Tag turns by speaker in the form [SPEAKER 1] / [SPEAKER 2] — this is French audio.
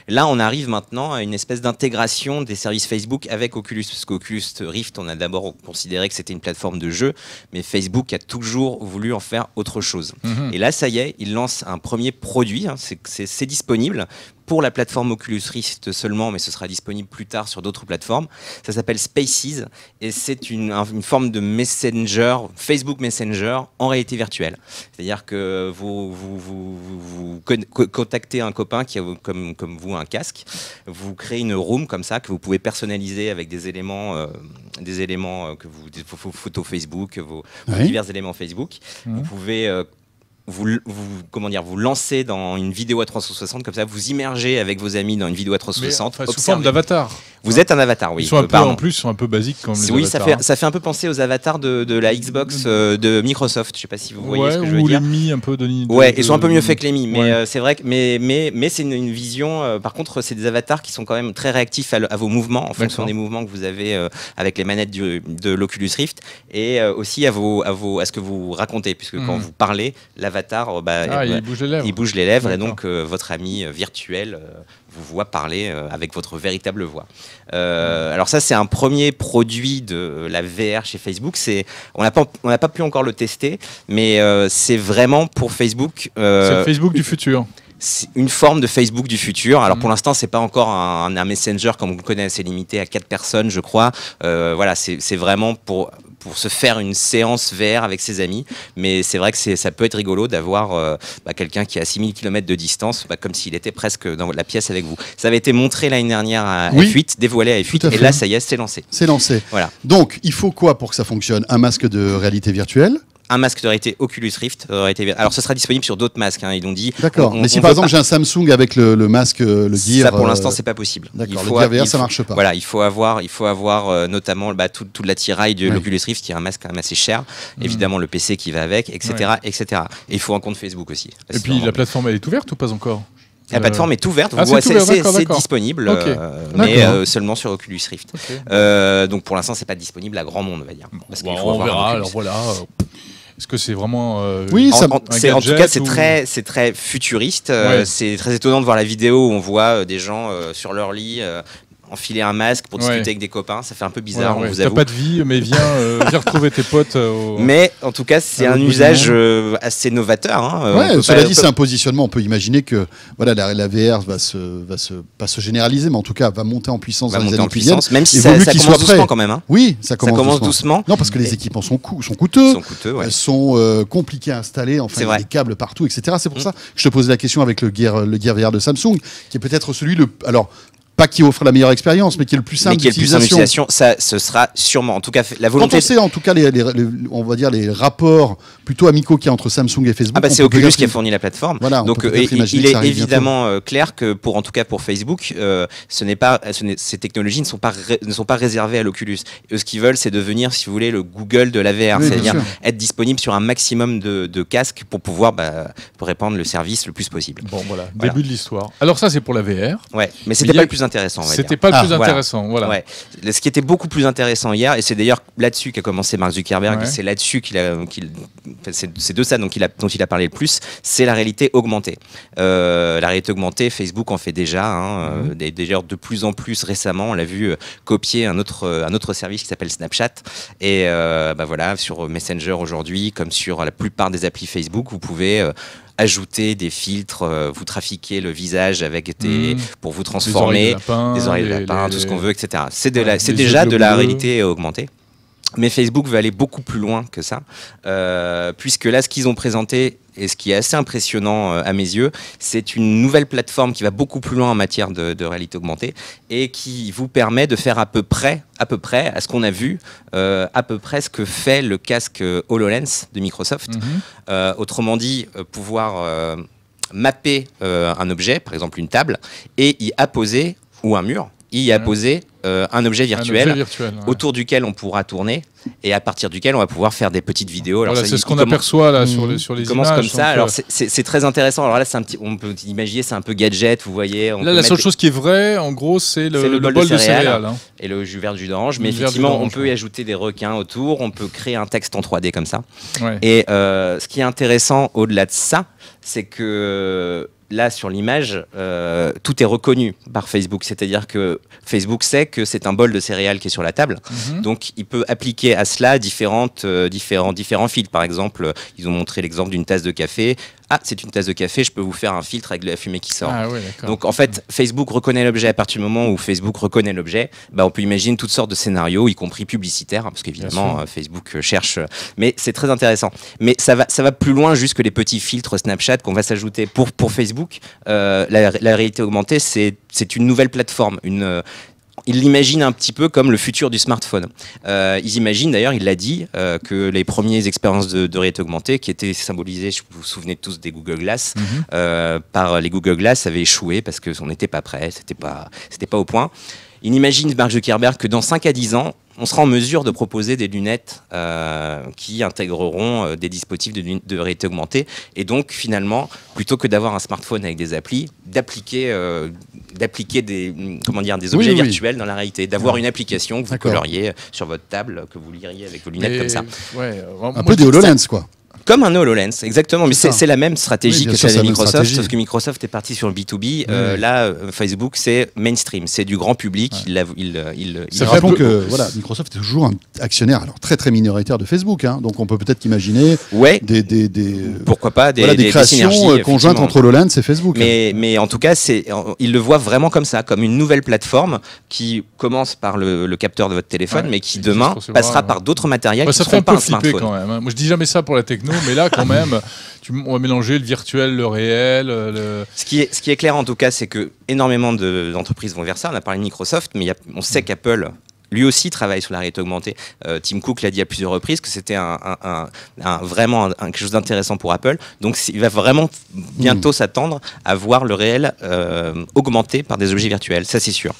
[SPEAKER 1] Là, on arrive maintenant à une espèce d'intégration des services Facebook avec Oculus, parce qu'Oculus Rift, on a d'abord considéré que c'était une plateforme de jeu, mais Facebook a toujours voulu en faire autre chose. Et là, ça y est, il lance un premier produit, hein, c'est disponible pour la plateforme Oculus Rift seulement, mais ce sera disponible plus tard sur d'autres plateformes. Ça s'appelle Spaces et c'est une forme de Messenger, Facebook Messenger en réalité virtuelle. C'est-à-dire que vous contactez un copain qui a comme vous un casque, vous créez une room comme ça que vous pouvez personnaliser avec des éléments que vos photos Facebook, vos divers éléments Facebook. Vous pouvez vous lancez dans une vidéo à 360, comme ça vous immergez avec vos amis dans une vidéo à 360.
[SPEAKER 2] Mais, sous forme d'avatar.
[SPEAKER 1] Vous êtes un avatar, oui.
[SPEAKER 2] Ils sont en plus, sont un peu basiques comme les avatars.
[SPEAKER 1] Oui, ça fait un peu penser aux avatars de la Xbox de Microsoft. Je sais pas si vous voyez ce que je veux dire.
[SPEAKER 2] Ou les Mi un peu de
[SPEAKER 1] ils sont un peu mieux faits que les Mi, mais c'est vrai que mais c'est une vision. Par contre, c'est des avatars qui sont quand même très réactifs à vos mouvements, en fonction des mouvements que vous avez avec les manettes de l'Oculus Rift, et aussi à ce que vous racontez, puisque quand vous parlez, l'avatar il bouge les lèvres et donc votre ami virtuel vous voit parler avec votre véritable voix. Alors ça, c'est un premier produit de la VR chez Facebook. On n'a pas pu encore le tester, mais c'est vraiment pour Facebook.
[SPEAKER 2] C'est le Facebook du futur.
[SPEAKER 1] C'est une forme de Facebook du futur. Alors pour l'instant, c'est pas encore un Messenger comme on le connaît, assez limité à 4 personnes, je crois. Voilà, c'est vraiment pour se faire une séance VR avec ses amis. Mais c'est vrai que ça peut être rigolo d'avoir quelqu'un qui est à 6000 km de distance, comme s'il était presque dans la pièce avec vous. Ça avait été montré l'année dernière à F8, dévoilé à F8, et là, ça y est, c'est lancé.
[SPEAKER 3] C'est lancé.
[SPEAKER 1] Voilà.
[SPEAKER 3] Donc, il faut quoi pour que ça fonctionne? Un masque de réalité virtuelle?
[SPEAKER 1] Un masque de réalité Oculus Rift. Alors, ce sera disponible sur d'autres masques, hein, ils l'ont dit.
[SPEAKER 3] D'accord. Mais si par exemple j'ai un Samsung avec le masque, le Gear.
[SPEAKER 1] Ça, pour l'instant, c'est pas possible.
[SPEAKER 3] D'accord. Le Gear VR, ça marche pas.
[SPEAKER 1] Voilà, il faut avoir notamment toute l'attirail de l'Oculus Rift, qui est un masque quand même assez cher. Évidemment, le PC qui va avec, etc., etc. Et il faut un compte Facebook aussi.
[SPEAKER 2] Et puis, la plateforme, elle est ouverte ou pas encore?
[SPEAKER 1] La plateforme est ouverte, c'est disponible, mais seulement sur Oculus Rift. Donc pour l'instant, c'est pas disponible à grand monde, on va dire. Parce qu'il faut
[SPEAKER 2] on verra. Alors voilà. Est-ce que c'est vraiment
[SPEAKER 1] oui, en tout cas, c'est très futuriste. C'est très étonnant de voir la vidéo où on voit des gens sur leur lit enfiler un masque pour discuter avec des copains. Ça fait un peu bizarre, on vous avoue.
[SPEAKER 2] T'as pas de vie, mais viens retrouver tes potes.
[SPEAKER 1] Mais en tout cas, c'est un usage assez novateur. Hein.
[SPEAKER 3] Cela dit, c'est un positionnement. On peut imaginer que voilà, la VR va pas se généraliser, mais en tout cas va monter en puissance dans les années qui viennent.
[SPEAKER 1] Même si ça commence doucement quand même. Hein.
[SPEAKER 3] Oui, ça commence
[SPEAKER 1] doucement.
[SPEAKER 3] Non, parce que les équipements sont coûteux. Elles sont compliquées à installer. Enfin, il y a des câbles partout, etc. C'est pour ça que je te posais la question avec le Gear VR de Samsung, qui est peut-être celui pas qui offre la meilleure expérience, mais qui est le plus simple d'utilisation.
[SPEAKER 1] Ça, ce sera sûrement, en tout cas, la volonté.
[SPEAKER 3] Quand on sait, en tout cas, on va dire les rapports plutôt amicaux qu'il y a entre Samsung et Facebook.
[SPEAKER 1] C'est Oculus qui a fourni la plateforme.
[SPEAKER 3] Voilà,
[SPEAKER 1] donc, il est évidemment clair que en tout cas pour Facebook, ces technologies ne sont pas réservées à l'Oculus. Eux, ce qu'ils veulent, c'est devenir, si vous voulez, le Google de la VR, c'est-à-dire être disponible sur un maximum de casques pour pouvoir répandre le service le plus possible.
[SPEAKER 2] Bon, voilà, début de l'histoire. Alors ça, c'est pour la VR.
[SPEAKER 1] Ouais, mais c'était pas le plus intéressant.
[SPEAKER 2] C'était pas le plus intéressant. Voilà.
[SPEAKER 1] Ouais. Ce qui était beaucoup plus intéressant hier, et c'est d'ailleurs là-dessus qu'a commencé Mark Zuckerberg, et c'est là-dessus c'est de ça dont il a parlé le plus, c'est la réalité augmentée. La réalité augmentée, Facebook en fait déjà, d'ailleurs de plus en plus récemment, on l'a vu copier un autre service qui s'appelle Snapchat, et voilà, sur Messenger aujourd'hui, comme sur la plupart des applis Facebook, vous pouvez ajouter des filtres, vous trafiquer le visage avec pour vous transformer, des oreilles de lapin, tout ce qu'on veut, etc. C'est déjà de la réalité augmentée. Mais Facebook veut aller beaucoup plus loin que ça, puisque là, ce qu'ils ont présenté, et ce qui est assez impressionnant à mes yeux, c'est une nouvelle plateforme qui va beaucoup plus loin en matière de réalité augmentée et qui vous permet de faire à peu près, à ce qu'on a vu, à peu près ce que fait le casque HoloLens de Microsoft. Autrement dit, pouvoir mapper un objet, par exemple une table, et y apposer, ou un mur, y apposer un objet virtuel, autour duquel on pourra tourner et à partir duquel on va pouvoir faire des petites vidéos.
[SPEAKER 2] Alors, c'est ce qu'on aperçoit là sur les images.
[SPEAKER 1] Commence comme ça. Alors c'est très intéressant. Alors là, on peut imaginer, c'est un peu gadget, vous voyez.
[SPEAKER 2] Là, la seule chose qui est vraie, en gros, c'est le bol de céréales.
[SPEAKER 1] Et le jus vert, du jus d'orange. Mais effectivement, on peut y ajouter des requins autour. On peut créer un texte en 3D comme ça. Ouais. Et ce qui est intéressant au-delà de ça, c'est que là, sur l'image, tout est reconnu par Facebook. C'est-à-dire que Facebook sait que c'est un bol de céréales qui est sur la table. Donc, il peut appliquer à cela différents filtres. Par exemple, ils ont montré l'exemple d'une tasse de café. Ah, c'est une tasse de café, je peux vous faire un filtre avec de la fumée qui sort. Ah, ouais, donc en fait, Facebook reconnaît l'objet. À partir du moment où Facebook reconnaît l'objet, on peut imaginer toutes sortes de scénarios, y compris publicitaires, parce qu'évidemment, Facebook cherche. Mais c'est très intéressant. Mais ça va plus loin juste que les petits filtres Snapchat qu'on va s'ajouter. Pour Facebook, la réalité augmentée, c'est une nouvelle plateforme, ils l'imaginent un petit peu comme le futur du smartphone. Ils imaginent, d'ailleurs, il l'a dit, que les premières expériences de réalité augmentée, qui étaient symbolisées, vous vous souvenez tous des Google Glass, par les Google Glass, avaient échoué parce qu'on n'était pas prêt, c'était pas au point. Il imagine, Mark Zuckerberg, que dans 5 à 10 ans, on sera en mesure de proposer des lunettes qui intégreront des dispositifs de réalité augmentée. Et donc, finalement, plutôt que d'avoir un smartphone avec des applis, d'appliquer des objets virtuels dans la réalité, d'avoir une application que vous coloriez sur votre table, que vous liriez avec vos lunettes comme ça.
[SPEAKER 3] Ouais, un peu des HoloLens, quoi.
[SPEAKER 1] Comme un HoloLens, exactement. Mais c'est la même stratégie que celle de Microsoft, sauf que Microsoft est parti sur le B2B. Là, Facebook, c'est mainstream, c'est du grand public.
[SPEAKER 3] Rappelons que Microsoft est toujours un actionnaire, alors très très minoritaire de Facebook. Donc on peut peut-être imaginer
[SPEAKER 1] pourquoi pas des
[SPEAKER 3] créations conjointes entre HoloLens et Facebook.
[SPEAKER 1] Mais en tout cas, ils le voient vraiment comme ça, comme une nouvelle plateforme qui commence par le capteur de votre téléphone, mais qui demain passera par d'autres matériels qui ne seront pas un smartphone.
[SPEAKER 2] Quand même. Moi, je dis jamais ça pour la techno. Mais là, quand même, on va mélanger le virtuel, le réel.
[SPEAKER 1] Ce qui est clair, en tout cas, c'est que énormément d'entreprises vont vers ça. On a parlé de Microsoft, mais on sait qu'Apple, lui aussi, travaille sur la réalité augmentée. Tim Cook l'a dit à plusieurs reprises que c'était vraiment quelque chose d'intéressant pour Apple. Donc, il va vraiment bientôt s'attendre à voir le réel augmenté par des objets virtuels. Ça, c'est sûr.